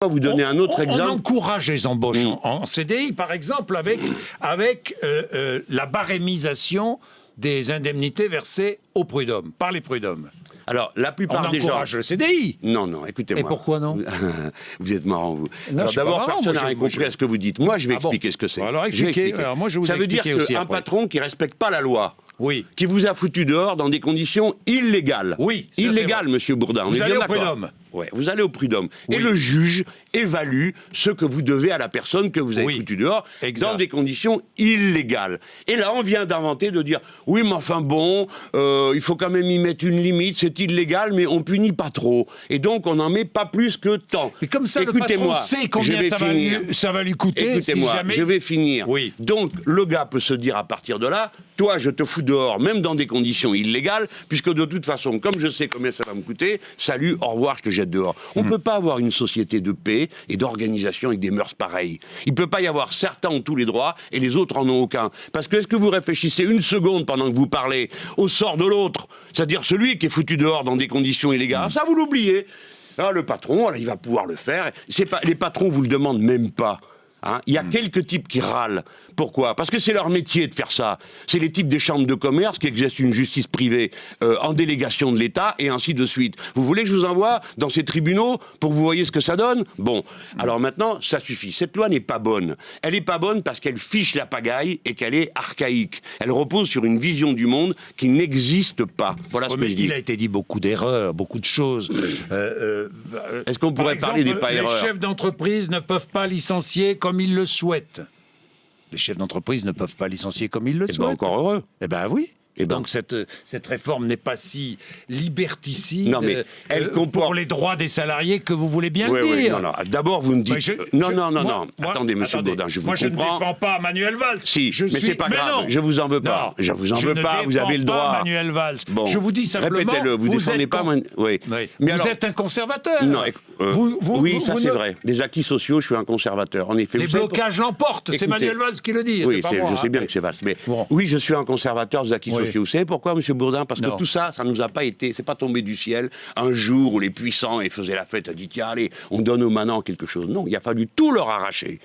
vais vous donner un autre exemple. On encourage les embauches en CDI, par exemple, avec la barémisation des indemnités versées aux prud'hommes, par les prud'hommes. Alors, la plupart des gens... On encourage le CDI. Non, écoutez-moi. Et pourquoi non? Vous êtes marrant, vous. Non, Alors, d'abord, personne n'a rien compris à ce que vous dites. Moi, je vais expliquer ce que c'est. Alors, expliquez. Alors, moi, je vais vous Ça veut dire qu'un patron qui ne respecte pas la loi, qui vous a foutu dehors dans des conditions illégales. Oui, illégales, monsieur Bourdin. Vous allez au prud'homme. Ouais, vous allez au prud'homme. Oui. Et le juge évalue ce que vous devez à la personne que vous avez foutu dehors dans des conditions illégales. Et là, on vient d'inventer, de dire oui, mais enfin bon, il faut quand même y mettre une limite, c'est illégal, mais on punit pas trop. Et donc, on n'en met pas plus que tant. Mais comme ça, le patron sait combien ça va lui coûter. Écoutez-moi, si jamais... je vais finir. Oui. Donc, le gars peut se dire à partir de là, toi, je te fous dehors, même dans des conditions illégales, puisque de toute façon, comme je sais combien ça va me coûter, salut, au revoir, je te jette dehors. On ne peut pas avoir une société de paix et d'organisation avec des mœurs pareilles. Il ne peut pas y avoir certains ont tous les droits et les autres en ont aucun. Parce que est-ce que vous réfléchissez une seconde pendant que vous parlez au sort de l'autre, c'est-à-dire celui qui est foutu dehors dans des conditions illégales, ça vous l'oubliez. Ah, le patron, là, il va pouvoir le faire. Les patrons vous le demandent même pas. Hein, il y a quelques types qui râlent. Pourquoi? Parce que c'est leur métier de faire ça. C'est les types des chambres de commerce qui exercent une justice privée en délégation de l'État et ainsi de suite. Vous voulez que je vous envoie dans ces tribunaux pour que vous voyez ce que ça donne? Bon, alors maintenant, ça suffit. Cette loi n'est pas bonne. Elle n'est pas bonne parce qu'elle fiche la pagaille et qu'elle est archaïque. Elle repose sur une vision du monde qui n'existe pas. Voilà ce que je dis. Il a été dit beaucoup d'erreurs, beaucoup de choses. Est-ce qu'on pourrait parler des pas erreurs? Les chefs d'entreprise ne peuvent pas licencier comme ils le souhaitent. Les chefs d'entreprise ne peuvent pas licencier comme ils le souhaitent. Encore heureux. Eh bien oui. Et donc cette réforme n'est pas si liberticide elle pour les droits des salariés que vous voulez bien dire. Oui, non. D'abord, vous me dites... Non. Attendez, monsieur Baudin, je vous comprends. Moi, je ne défends pas Manuel Valls. Si, mais c'est pas grave. Je vous en veux pas. Je vous en veux pas, vous avez le droit. Je ne défends pas Manuel Valls. Bon, je vous dis simplement... Répétez-le, vous défendez pas... Oui. Mais vous êtes un conservateur. Non, oui, ça c'est vrai. Les acquis sociaux, je suis un conservateur. En effet, les blocages l'emportent. C'est Manuel Valls qui le dit. Oui, je sais bien que c'est Valls. Mais oui, je suis un conservateur des acquis sociaux. Vous savez pourquoi, monsieur Bourdin? Parce que tout ça, ça nous a pas été, c'est pas tombé du ciel un jour où les puissants faisaient la fête, a dit tiens allez, on donne aux manants quelque chose. Non, il a fallu tout leur arracher.